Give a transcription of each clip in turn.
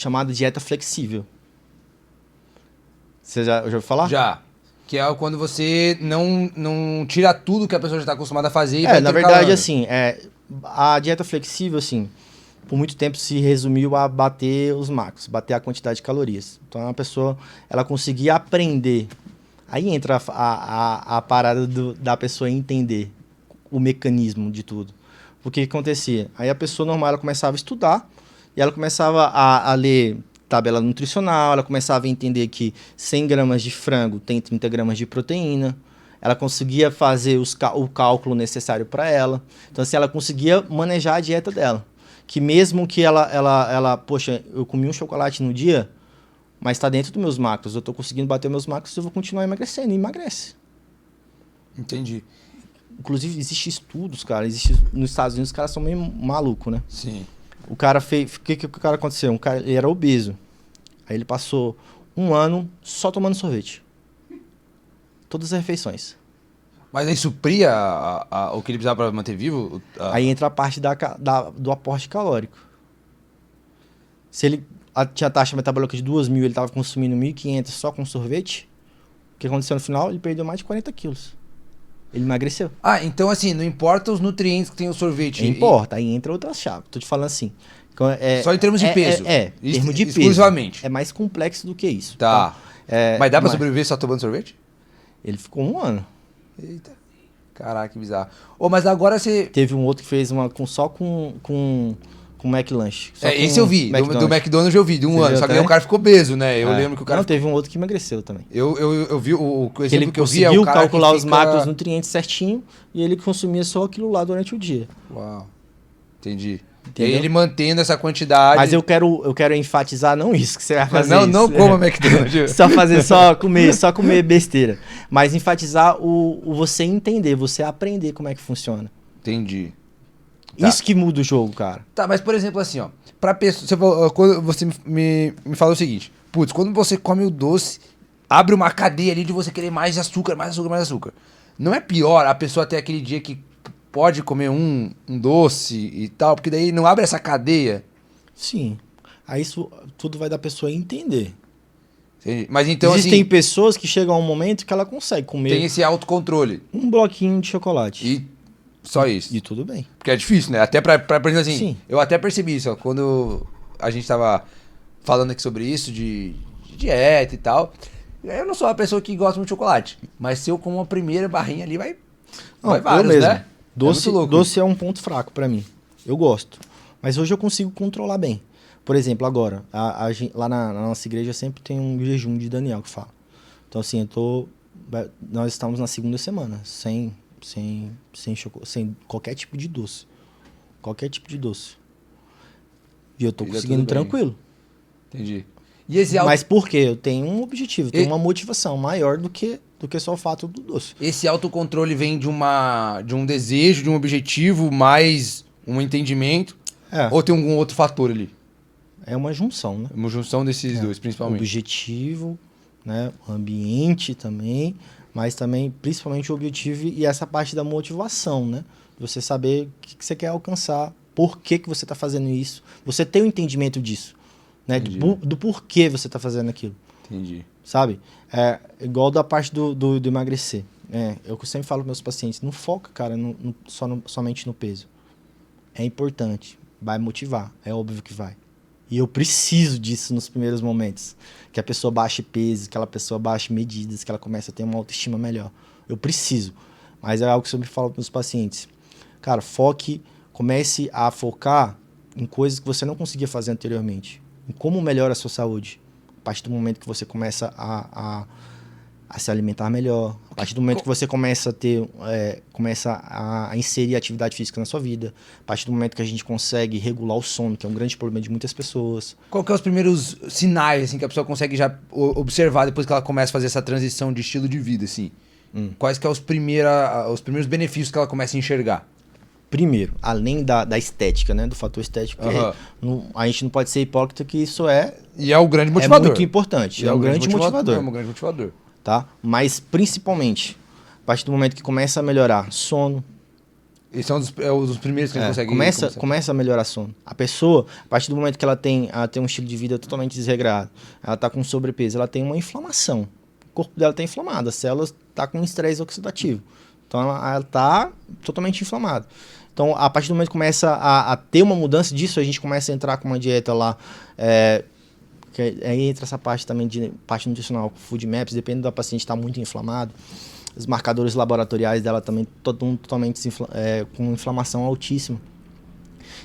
chamada dieta flexível. Você já ouviu falar? Já. Que é quando você não tira tudo que a pessoa já está acostumada a fazer e vai Na verdade, intercalando. assim, a dieta flexível, assim, por muito tempo se resumiu a bater os macros, bater a quantidade de calorias. Então, a pessoa, ela conseguia aprender. Aí entra a parada da pessoa entender o mecanismo de tudo. Porque o que acontecia? Aí a pessoa normal, ela começava a estudar e ela começava a ler tabela nutricional, ela começava a entender que 100 gramas de frango tem 30 gramas de proteína, ela conseguia fazer o cálculo necessário para ela. Então, assim, ela conseguia manejar a dieta dela. Que mesmo que poxa, eu comi um chocolate no dia, mas está dentro dos meus macros, eu estou conseguindo bater meus macros, eu vou continuar emagrecendo, e emagrece. Entendi. Inclusive, existem estudos, cara, nos Estados Unidos, os caras são meio malucos, né? Sim. O cara fez... O que o cara aconteceu? Ele era obeso. Aí ele passou 1 ano só tomando sorvete. Todas as refeições. Mas aí supria o que ele precisava para manter vivo? Aí entra a parte do aporte calórico. Se ele tinha taxa metabólica de 2.000, ele estava consumindo 1.500 só com sorvete, o que aconteceu no final? Ele perdeu mais de 40 quilos. Ele emagreceu. Então assim, não importa os nutrientes que tem o sorvete. Importa, aí entra outra chave. Tô te falando assim. Só em termos de peso? Termo de peso. Exclusivamente? É mais complexo do que isso. Tá. Mas dá pra sobreviver só tomando sorvete? Ele ficou 1 ano. Eita. Caraca, que bizarro. Mas agora você... Teve um outro que fez só com McLanche. Esse eu vi. Do McDonald's eu vi, de 1 ano. Só que aí o cara ficou obeso, né? Eu lembro que o cara... Não, teve um outro que emagreceu também. Eu vi o exemplo ele que eu vi é o cara calcular que os macros nutrientes certinho e ele consumia só aquilo lá durante o dia. Uau. Entendi. Entendeu? E aí ele mantendo essa quantidade... Mas eu quero enfatizar não isso que você vai fazer. Não coma McDonald's. só comer besteira. Mas enfatizar o você entender, você aprender como é que funciona. Entendi. Tá. Isso que muda o jogo, cara. Tá, mas por exemplo assim, ó. Pra pessoa, quando você me fala o seguinte. Putz, quando você come o doce, abre uma cadeia ali de você querer mais açúcar, mais açúcar, mais açúcar. Não é pior a pessoa ter aquele dia que pode comer um doce e tal, porque daí não abre essa cadeia? Sim. Aí isso tudo vai da pessoa entender. Entendi. Mas então Existem assim, pessoas que chegam a um momento que ela consegue comer tem esse autocontrole. um bloquinho de chocolate. E só isso. E tudo bem. Porque é difícil, né? Até pra exemplo assim, Sim. eu até percebi isso, ó, quando a gente tava falando aqui sobre isso, de dieta e tal. Eu não sou uma pessoa que gosta muito de chocolate, mas se eu como uma primeira barrinha ali, vai vários, eu mesmo. né? Doce é um ponto fraco pra mim. Eu gosto. Mas hoje eu consigo controlar bem. Por exemplo, agora, lá na nossa igreja sempre tem um jejum de Daniel que fala. Então, assim, nós estamos na segunda semana, sem qualquer tipo de doce. Qualquer tipo de doce. E eu tô conseguindo tranquilo. Entendi. Mas por quê? Eu tenho um objetivo, tenho uma motivação maior do que só o fato do doce. Esse autocontrole vem de um desejo, de um objetivo, mais um entendimento? Ou tem algum outro fator ali? É uma junção, né? Uma junção desses dois, principalmente. Objetivo, né? Ambiente também, mas também, principalmente, o objetivo e essa parte da motivação, né? Você saber o que você quer alcançar, por que você está fazendo isso. Você tem o entendimento disso, né? Do porquê você está fazendo aquilo. Entendi. Sabe? É igual da parte do emagrecer. Eu sempre falo para meus pacientes, não foca, cara, somente no peso. É importante, vai motivar, é óbvio que vai. E eu preciso disso nos primeiros momentos. Que a pessoa baixe peso, que a pessoa baixe medidas, que ela comece a ter uma autoestima melhor. Eu preciso. Mas é algo que eu sempre falo para meus pacientes. Cara, comece a focar em coisas que você não conseguia fazer anteriormente. Em como melhora a sua saúde. A partir do momento que você começa a se alimentar melhor. A partir do momento que você começa a inserir atividade física na sua vida. A partir do momento que a gente consegue regular o sono, que é um grande problema de muitas pessoas. Qual que é os primeiros sinais assim, que a pessoa consegue já observar depois que ela começa a fazer essa transição de estilo de vida? Assim? Quais que é os primeiros benefícios que ela começa a enxergar? Primeiro, além da estética, né? Do fator estético, a gente não pode ser hipócrita que isso E é o grande motivador. É muito importante. É um grande motivador. É um grande motivador. Tá? Mas principalmente, a partir do momento que começa a melhorar sono. Esse é um dos primeiros que a gente consegue... Começa a melhorar sono. A pessoa, a partir do momento que ela tem um estilo de vida totalmente desregrado, ela tá com sobrepeso, ela tem uma inflamação. O corpo dela tá inflamado, as células tá com estresse oxidativo. Então ela tá totalmente inflamada. Então, a partir do momento que começa a ter uma mudança disso, a gente começa a entrar com uma dieta lá, que aí entra essa parte também de parte nutricional, food maps, dependendo da paciente estar muito inflamado. Os marcadores laboratoriais dela também totalmente com inflamação altíssima.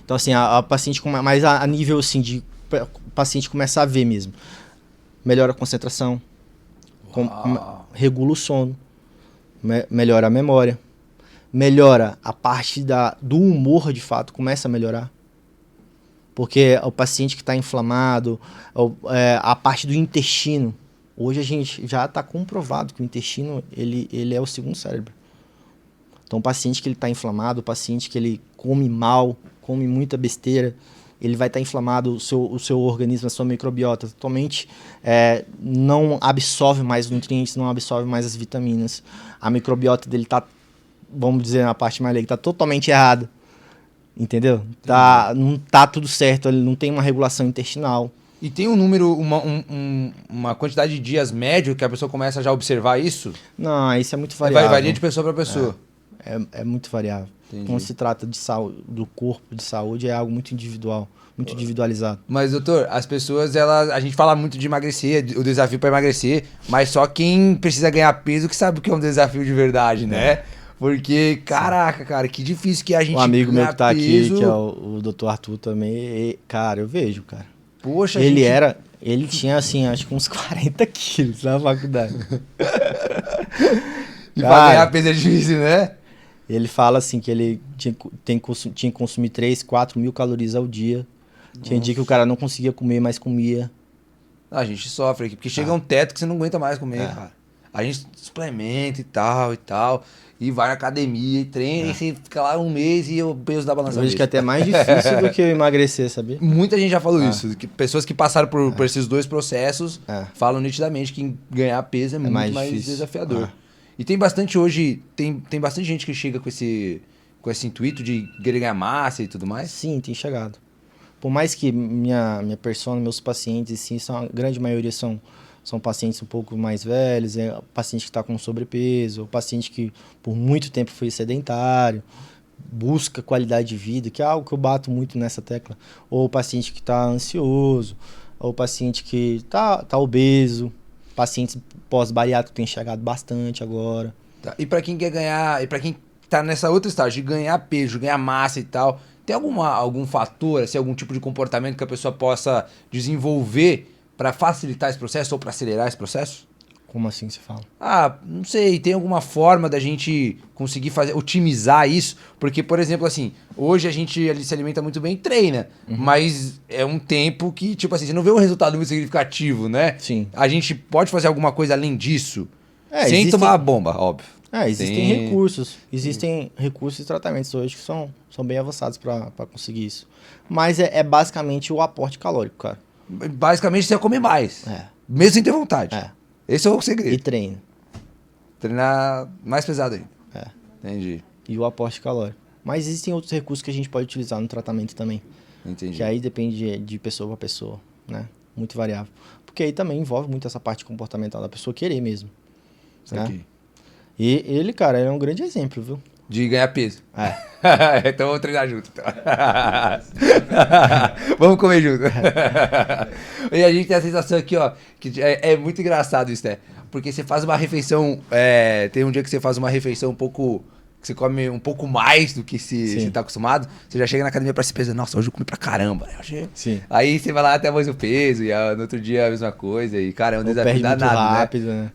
Então, assim, a paciente, mais a nível assim, de o paciente começa a ver mesmo. Melhora a concentração, regula o sono, melhora a memória, melhora a parte do humor, de fato, começa a melhorar. Porque o paciente que está inflamado, a parte do intestino, hoje a gente já está comprovado que o intestino ele é o segundo cérebro. Então o paciente que ele está inflamado, o paciente que ele come mal, come muita besteira, ele vai estar inflamado, o seu organismo, a sua microbiota totalmente não absorve mais os nutrientes, não absorve mais as vitaminas. A microbiota dele está, vamos dizer na parte mais leiga, está totalmente errada. Entendeu? Não tá tudo certo, ele não tem uma regulação intestinal. E tem um número, uma quantidade de dias médio que a pessoa começa já a observar isso? Não, isso é muito variável. Varia de pessoa para pessoa. É muito variável. Entendi. Quando se trata de saúde, do corpo, de saúde, é algo muito individual, muito individualizado. Mas, doutor, as pessoas, a gente fala muito de emagrecer, o desafio para emagrecer, mas só quem precisa ganhar peso que sabe o que é um desafio de verdade, né? Porque, caraca, cara, que difícil que a gente... Um amigo meu que tá peso. aqui, que é o Dr. Arthur também, cara, eu vejo, cara. Poxa, Ele tinha, assim, acho que uns 40 quilos na faculdade. E pra ganhar peso é difícil, né? Ele fala, assim, que ele tinha que consumir 3, 4 mil calorias ao dia. Tinha dia que o cara não conseguia comer, mas comia. A gente sofre aqui, porque chega um teto que você não aguenta mais comer, cara. A gente suplementa e tal. E vai na academia e treina, e você fica lá um mês e o peso da balança. Eu vejo que é até mais difícil do que emagrecer, sabia? Muita gente já falou isso. Que pessoas que passaram por esses dois processos falam nitidamente que ganhar peso é muito mais desafiador. E tem bastante hoje, tem bastante gente que chega com esse intuito de querer ganhar massa e tudo mais? Sim, tem chegado. Por mais que minha persona, meus pacientes, sim, a grande maioria são pacientes um pouco mais velhos, paciente que está com sobrepeso, paciente que por muito tempo foi sedentário, busca qualidade de vida, que é algo que eu bato muito nessa tecla. Ou paciente que está ansioso, ou paciente que está obeso, pacientes pós-bariátrico tem chegado bastante agora. Tá. E para quem quer ganhar, e para quem está nessa outra estágio de ganhar peso, ganhar massa e tal, tem algum fator, assim, algum tipo de comportamento que a pessoa possa desenvolver para facilitar esse processo ou para acelerar esse processo? Como assim você fala? Não sei, tem alguma forma da gente conseguir otimizar isso? Porque, por exemplo, assim, hoje a gente se alimenta muito bem e treina, mas é um tempo que, tipo assim, você não vê um resultado muito significativo, né? Sim. A gente pode fazer alguma coisa além disso? Sem existem... tomar a bomba, óbvio. Existem recursos. Existem recursos e tratamentos hoje que são bem avançados para conseguir isso. Mas é basicamente o aporte calórico, cara. Basicamente, você come mais. Mesmo sem ter vontade. Esse é o segredo. E treino. Treinar mais pesado aí. Entendi. E o aporte calórico. Mas existem outros recursos que a gente pode utilizar no tratamento também. Entendi. Que aí depende de pessoa para pessoa, né? Muito variável. Porque aí também envolve muito essa parte comportamental da pessoa querer mesmo. Né? E ele, cara, é um grande exemplo, viu? De ganhar peso. Então vamos treinar junto. Então. Vamos comer junto. E a gente tem a sensação aqui, ó, que é muito engraçado isso, né? Porque você faz uma refeição, tem um dia que você faz uma refeição um pouco... que você come um pouco mais do que você tá acostumado, você já chega na academia pra se pesar, nossa, hoje eu comi pra caramba, né? Sim. Aí você vai lá até mais o peso, e no outro dia a mesma coisa, e cara, é um desafio danado, muito rápido, né?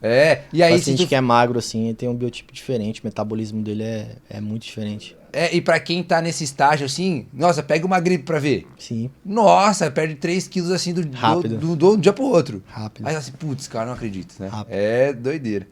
E aí... O paciente que é magro, assim, tem um biotipo diferente, o metabolismo dele é muito diferente. E pra quem tá nesse estágio, assim, nossa, pega uma gripe pra ver. Sim. Nossa, perde 3 quilos, assim, do dia pro outro. Rápido. Aí assim, putz, cara, não acredito, né? Rápido. É doideira.